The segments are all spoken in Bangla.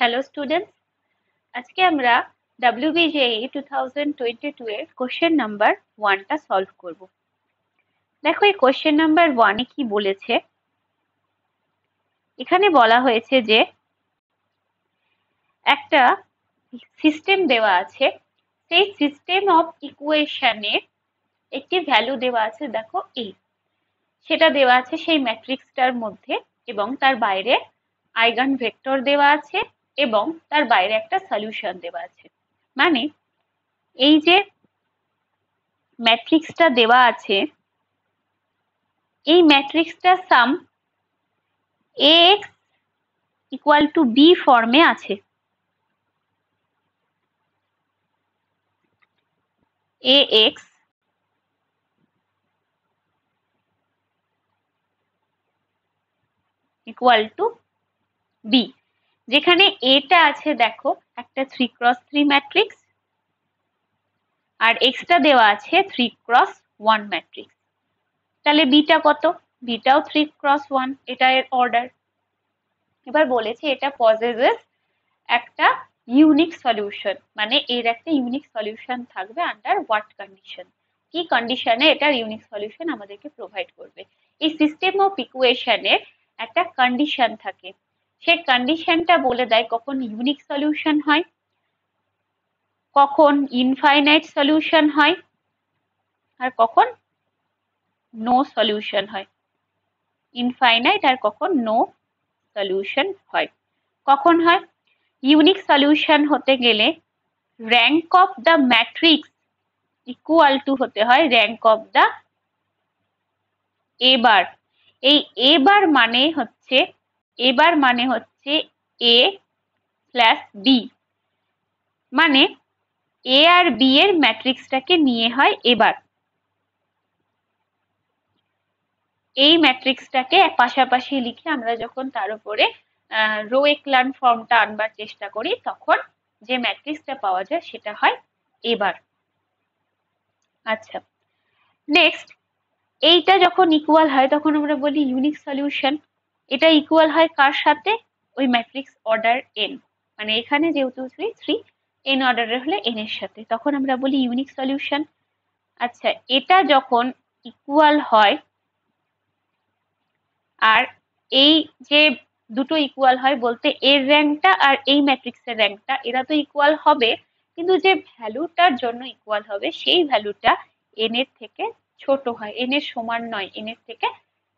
হ্যালো স্টুডেন্টস, আজকে আমরা WBJE 2022 এর কোশ্চেন নাম্বার 1টা সলভ করব। দেখো এই কোশ্চেন নাম্বার 1-এ কি বলেছে। এখানে বলা হয়েছে যে একটা সিস্টেম দেওয়া আছে, সেই সিস্টেম অফ ইকুয়েশনের একটি ভ্যালু দেওয়া আছে, দেখো a, সেটা দেওয়া আছে সেই ম্যাট্রিক্সটার মধ্যে এবং তার বাইরে আইগন ভেক্টর দেওয়া আছে এবং তার বাইরে একটা সলিউশন দেওয়া আছে। মানে এই যে ম্যাট্রিক্সটা দেওয়া আছে, এই ম্যাট্রিক্সটার সাম ax ইকুয়াল টু b ফর্মে আছে। ax ইকুয়াল টু b, যেখানে a টা আছে দেখো একটা 3x3 ম্যাট্রিক্স আর x টা দেওয়া আছে 3x1 ম্যাট্রিক্স। তাহলে b টা কত? b টাও 3x1, এটা এর অর্ডার। এবার বলেছে এটা পজেসেস একটা ইউনিক সলিউশন, মানে এর একটা ইউনিক সলিউশন থাকবে আন্ডার হোয়াট কন্ডিশন, কি কন্ডিশনে এটার ইউনিক সলিউশন আমাদেরকে প্রোভাইড করবে। এই সিস্টেম অফ ইকুয়েশনের একটা কন্ডিশন থাকে, সেই কন্ডিশনটা বলে দেয় কখন ইউনিক সলিউশন হয়, কখন ইনফাইনাইট সলিউশন হয় আর কখন নো সলিউশন হয়। ইনফাইনাইট আর কখন নো সলিউশন হয়। কখন হয়? ইউনিক সলিউশন হতে গেলে rank of the matrix equal to হতে হয় র্যাঙ্ক অফ দ্য এ বার। এই এ বার মানে হচ্ছে এ প্লাস বি, মানে এ আর বি এর ম্যাট্রিক্সটাকে নিয়ে হয় এবার। এই ম্যাট্রিক্সটাকে পাশাপাশি লিখে আমরা যখন তার উপরে রো একলান ফর্মটা আনবার চেষ্টা করি তখন যে ম্যাট্রিক্সটা পাওয়া যায় সেটা হয় এবার। আচ্ছা, নেক্সট এইটা যখন ইকুয়াল হয় তখন আমরা বলি ইউনিক সলিউশন। এটা ইকুয়াল হয় কার সাথে? ওই ম্যাট্রিক্স অর্ডার n, মানে এখানে যেহেতু 3 n অর্ডারের হলে n এর সাথে, তখন আমরা বলি ইউনিক সলিউশন। আচ্ছা, এটা যখন ইকুয়াল হয় আর এই যে দুটো ইকুয়াল হয় বলতে এর র্যাঙ্কটা আর এই ম্যাট্রিক্সের র্যাঙ্কটা এরা তো ইকুয়াল হবে, কিন্তু যে ভ্যালুটার জন্য ইকুয়াল হবে সেই ভ্যালুটা n এর থেকে ছোট হয়, n এর সমান নয়, n এর থেকে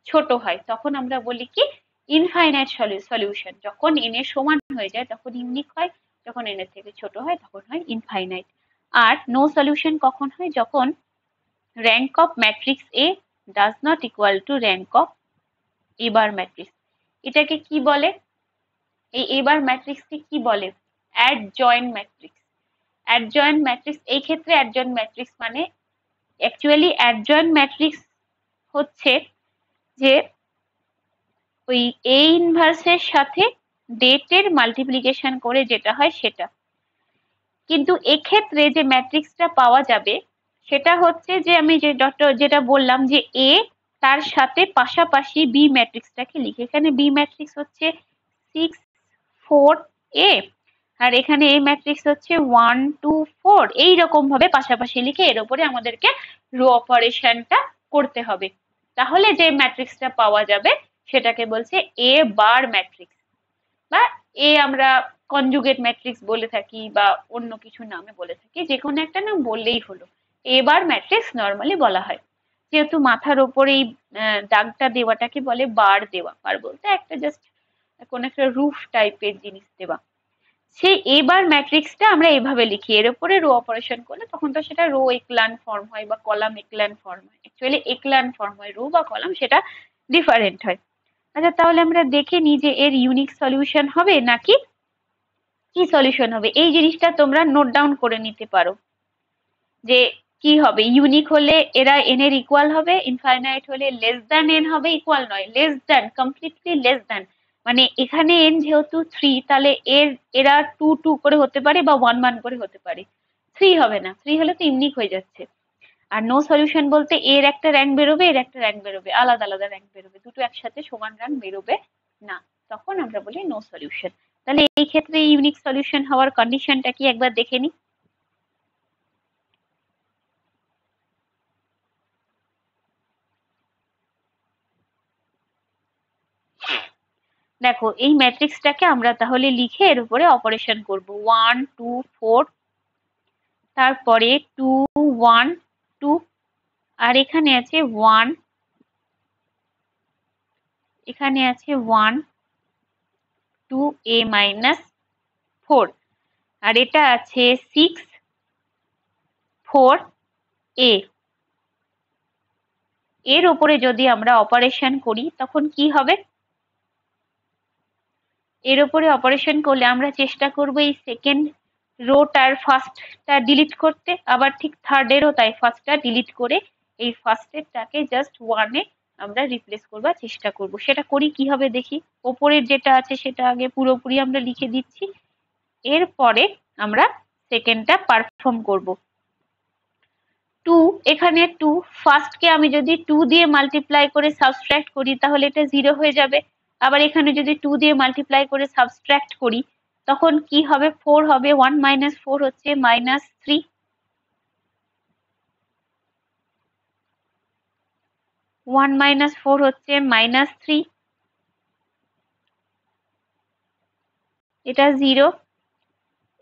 ছোট হয়, তখন আমরা বলি কি ইনফাইনাইট সলিউশন। যখন n এর সমান হয়ে যায় তখন ইউনিক হয়, যখন n এর থেকে ছোট হয় তখন হয় ইনফাইনাইট। আর নো সলিউশন কখন হয়? যখন rank of matrix A does not equal two rank of এবার ম্যাট্রিক্স। এটাকে কি বলে? এই এবার ম্যাট্রিক্সকে কি বলে? Adjoint matrix. অ্যাডজয়েন্ট ম্যাট্রিক্স, এই ক্ষেত্রে অ্যাডজয়েন্ট ম্যাট্রিক্স মানে অ্যাকচুয়ালি অ্যাডজয়েন্ট ম্যাট্রিক্স হচ্ছে যে ওই এ ইনভার্সের সাথে ডেটের মাল্টিপ্লিকেশন করে যেটা হয় সেটা। কিন্তু এক্ষেত্রে যে ম্যাট্রিক্সটা পাওয়া যাবে সেটা হচ্ছে যে আমি যেটা বললাম যে এ তার সাথে পাশাপাশি বি ম্যাট্রিক্সটাকে লিখে, এখানে বি ম্যাট্রিক্স হচ্ছে 6 4 এ আর এখানে এ ম্যাট্রিক্স হচ্ছে 1 2 4, এইরকম ভাবে পাশাপাশি লিখে এর উপরে আমাদেরকে রো অপারেশনটা করতে হবে, তাহলে যে ম্যাট্রিক্সটা পাওয়া যাবে সেটাকে বলছে এ বার ম্যাট্রিক্স, বা এ আমরা কনজুগেট ম্যাট্রিক্স বলে থাকি বা অন্য কিছু নামে বলে থাকি, যে কোনো একটা নাম বললেই হলো। এবার ম্যাট্রিক্স নর্মালি বলা হয়, যেহেতু মাথার ওপর এই দাগটা দেওয়াটাকে বলে বার দেওয়া। বার বলতে একটা জাস্ট কোন একটা রুফ টাইপের জিনিস দেওয়া। সেই এবার ম্যাট্রিক্সটা আমরা এভাবে লিখি, এর উপরে রো অপারেশন করলে তখন তো সেটা রো একলান ফর্ম হয় বা কলাম একলান ফর্ম হয়। অ্যাকচুয়ালি একলান ফর্ম হয়, রো বা কলাম সেটা ডিফারেন্ট হয়। আচ্ছা, তাহলে আমরা দেখে নিই যে এর ইউনিক সলিউশন হবে নাকি কি সলিউশন হবে। এই জিনিসটা তোমরা নোট ডাউন করে নিতে পারো যে কি হবে। ইউনিক হলে এরা n এর ইকুয়াল হবে, ইনফাইনাইট হলে লেস দ্যান n হবে, ইকুয়াল নয়, less than, completely less than. মানে এখানে n যেহেতু 3, তাহলে এরা 2 2 করে হতে পারে বা 1 1 করে হতে পারে, 3 হবে না, 3 হলে তো ইউনিক হয়ে যাচ্ছে। আর নো সলিউশন বলতে এর একটা র্যাঙ্ক বেরোবে, এর একটা র্যাঙ্ক বেরোবে, আলাদা আলাদা র্যাঙ্ক বেরোবে, দুটো একসাথে সমান র্যাঙ্ক বেরোবে না, তখন আমরা বলি নো সলিউশন। তাহলে এই ক্ষেত্রে ইউনিক সলিউশন হওয়ার কন্ডিশনটা কি একবার দেখে নি। দেখো এই ম্যাট্রিক্সটাকে আমরা তাহলে লিখে এর উপরে অপারেশন করব। 1 2 4, তারপরে 2 1 2, আর এখানে আছে 1, এখানে আছে 1 2 a মাইনাস 4, আর এটা আছে 6 4 a। এর উপরে যদি আমরা অপারেশন করি তখন কি হবে? এর উপরে অপারেশন করলে আমরা চেষ্টা করব এই সেকেন্ড রোটার ফার্স্টটা ডিলিট করতে, আবার ঠিক থার্ডেরও তাই ফার্স্টটা ডিলিট করে এই ফার্স্টেরটাকে জাস্ট ওয়ানে আমরা রিপ্লেস করবার চেষ্টা করব। সেটা করি কি হবে দেখি। ওপরের যেটা আছে সেটা আগে পুরোপুরি আমরা লিখে দিচ্ছি, এরপরে আমরা সেকেন্ডটা পারফর্ম করব। 2, এখানে 2, ফার্স্টকে আমি যদি 2 দিয়ে মাল্টিপ্লাই করে সাবট্রাক্ট করি তাহলে এটা 0 হয়ে যাবে। আবার এখানে যদি 2 দিয়ে মাল্টিপ্লাই করে সাবট্রাক্ট করি তখন কি হবে? 4 হবে। 1 মাইনাস 4 হচ্ছে -3। 1 মাইনাস 4 হচ্ছে -3, এটা 0,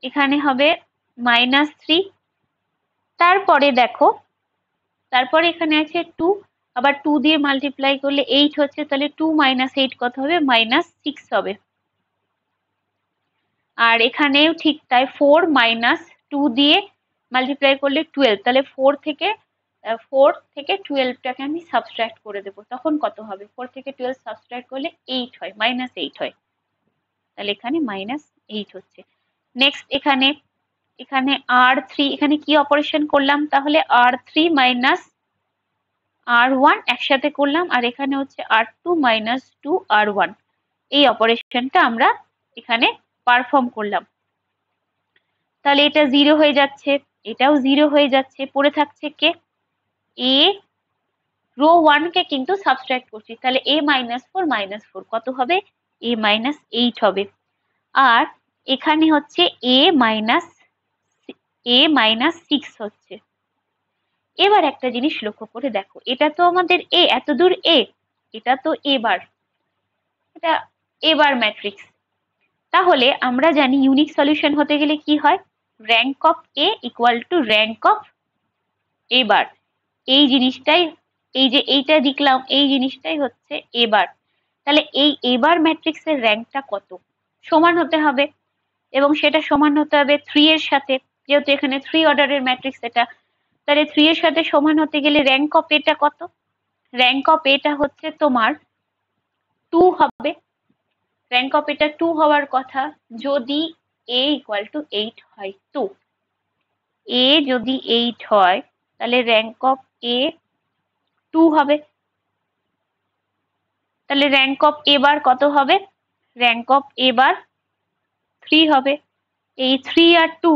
এখানে হবে -3। তারপরে দেখো, তারপরে এখানে আছে 2, আবার 2 দিয়ে মাল্টিপ্লাই করলে 8 হচ্ছে, তাহলে 2 মাইনাস 8 কত হবে? -6 হবে। আর এখানেও ঠিক তাই, 4 মাইনাস 2 দিয়ে মাল্টিপ্লাই করলে 12, তাহলে 4 থেকে 12টাকে আমি সাবট্রাক্ট করে দেবো, তখন কত হবে? 4 থেকে 12 সাবট্রাক্ট করলে 8 হয়, -8 হয়, তাহলে এখানে -8 হচ্ছে। নেক্সট এখানে R3, এখানে কি অপারেশন করলাম? তাহলে R3 মাইনাস R1 একসাথে করলাম, আর এখানে হচ্ছে R2 মাইনাস 2R1, এই অপারেশনটা আমরা এখানে পারফর্ম করলাম। তাহলে এটা 0 হয়ে যাচ্ছে, এটাও 0 হয়ে যাচ্ছে, পড়ে থাকছে কে? a। রো 1 কে কিন্তু সাবট্রাক্ট করছি, তাহলে a -4 কত হবে? a -8 হবে। আর এখানে হচ্ছে a -6 হচ্ছে। এবার একটা জিনিস লক্ষ্য করে দেখো, এটা তো আমাদের a, এত দূর a, এটা তো এবার, এটা এবার ম্যাট্রিক্স। তাহলে আমরা জানি ইউনিক সলিউশন হতে গেলে কি হয়? Rank of A equal to rank of এবার। এই জিনিসটাই, এই যে এইটা লিখলাম, এই জিনিসটাই হচ্ছে এবার। তাহলে এই এবার ম্যাট্রিক্সের র্যাঙ্কটা কত? সমান হতে হবে, এবং সেটা সমান হতে হবে 3 এর সাথে, যেহেতু এখানে 3 অর্ডারের ম্যাট্রিক্স এটা। তাহলে 3 এর সাথে সমান হতে গেলে র্যাঙ্ক অফ এটা কত? র্যাঙ্ক অফ এটা হচ্ছে তোমার 2 হবে। র্যাঙ্ক অফ এটা 2 হওয়ার কথা যদি a ইকুয়াল টু 8 হয়। তো a যদি 8 হয় তাহলে র্যাঙ্ক অফ a 2 হবে। তাহলে র্যাঙ্ক অফ এবার কত হবে? র্যাঙ্ক অফ এবার 3 হবে। এই 3 আর 2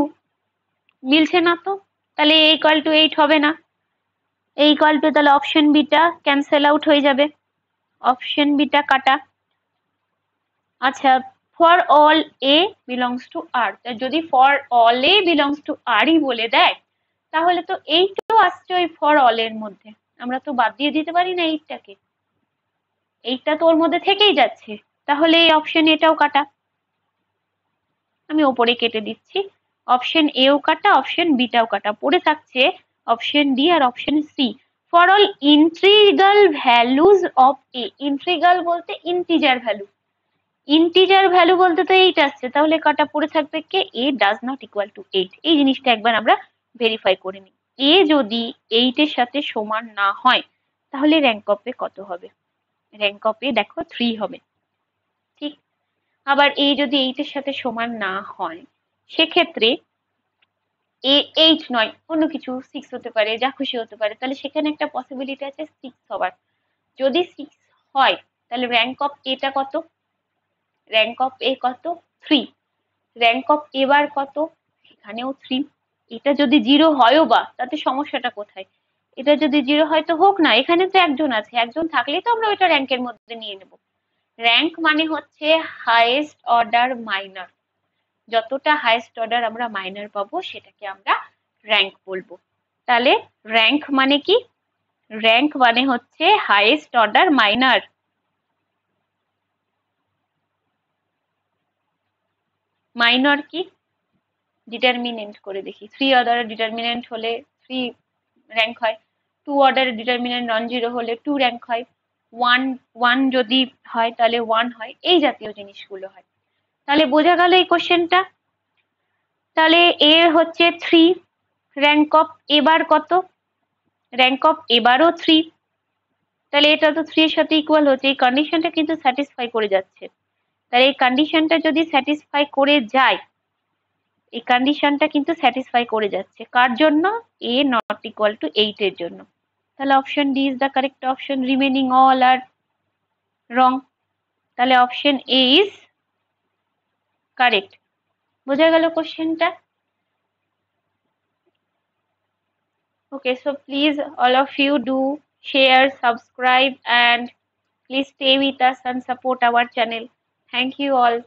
মিলছে না তো, তাহলে a ইকুয়াল টু 8 হবে না। a ইকুয়াল টু, তাহলে অপশন বিটা ক্যান্সেল আউট হয়ে যাবে, অপশন বিটা কাটা। আচ্ছা, for all a belongs to r, যদি for all a belongs to r ই বলে দেয় তাহলে তো এইটাও আসছে ওই ফর অল এর মধ্যে, আমরা তো বাদ দিয়ে দিতে পারি না এইটাকে, এইটা তো ওর মধ্যে থেকেই যাচ্ছে, তাহলে এই অপশন এটাও কাটা। আমি ওপরে কেটে দিচ্ছি, অপশন এও কাটা, অপশন বিটাও কাটা, পড়ে থাকছে অপশন ডি আর option C. For all integral values of A, integral বলতে ইন্টিজার ভ্যালু, ইন্টিজার ভ্যালু বলতে তো 8 আসছে, তাহলে কাটা পড়ে থাকবে কে? a does not equal to 8। এই জিনিসটা একবার আমরা ভেরিফাই করে নিই। a যদি 8 এর সাথে সমান না হয় তাহলে র্যাঙ্ক অফ এ কত হবে? র্যাঙ্ক অফ এ দেখো 3 হবে, ঠিক। আবার a যদি 8 এর সাথে সমান না হয় সেক্ষেত্রে a 8 নয়, অন্য কিছু 6 হতে পারে, যা খুশি হতে পারে, তাহলে সেখানে একটা পসিবিলিটি আছে 6 হবার। যদি 6 হয় তাহলে র্যাঙ্ক অফ এটা কত? র্যাঙ্ক অফ এ কত? 3। র্যাঙ্ক অফ এবার কত? এখানেও 3। এটা যদি 0 হয়ও বা তাতে সমস্যাটা কোথায়? এটা যদি 0 হয় তো হোক না, এখানে তো একজন আছে, একজন থাকলেই তো আমরা ওইটা র্যাঙ্কের মধ্যে নিয়ে নেব। র্যাঙ্ক মানে হচ্ছে হাইয়েস্ট অর্ডার মাইনর, যতটা হাইয়েস্ট অর্ডার আমরা মাইনর পাবো সেটাকে আমরা র্যাঙ্ক বলবো। তাহলে র্যাঙ্ক মানে কি? র্যাঙ্ক মানে হচ্ছে হাইয়েস্ট অর্ডার মাইনর। মাইনর কি? ডিটারমিনেন্ট করে দেখি। 3 অর্ডারের ডিটারমিনেন্ট হলে 3 র্যাঙ্ক হয়, 2 অর্ডারের ডিটারমিনেন্ট নন জিরো হলে 2 র্যাঙ্ক হয়, 1 1 যদি হয় তাহলে 1 হয়, এই জাতীয় জিনিসগুলো হয়। তাহলে বোঝা গেল এই কোশ্চেনটা। তাহলে এর হচ্ছে 3, র্যাঙ্ক অফ এবার কত? র্যাঙ্ক অফ এবারও 3, তাহলে এটা তো 3 এর সাথে ইকুয়াল হচ্ছে, এই কন্ডিশনটা কিন্তু স্যাটিসফাই করে যাচ্ছে। তাহলে এই কন্ডিশনটা যদি স্যাটিসফাই করে যায়, এই কন্ডিশনটা কিন্তু স্যাটিসফাই করে যাচ্ছে কার জন্য? এ নট ইকুয়াল টু 8 এর জন্য। তাহলে option D is the correct option, remaining all are wrong. তাহলে অপশন এ ইজ কারেক্ট। বোঝা গেল কোশ্চেনটা? Okay, so please all of you do share, subscribe and please stay with us and support our channel. Thank you all.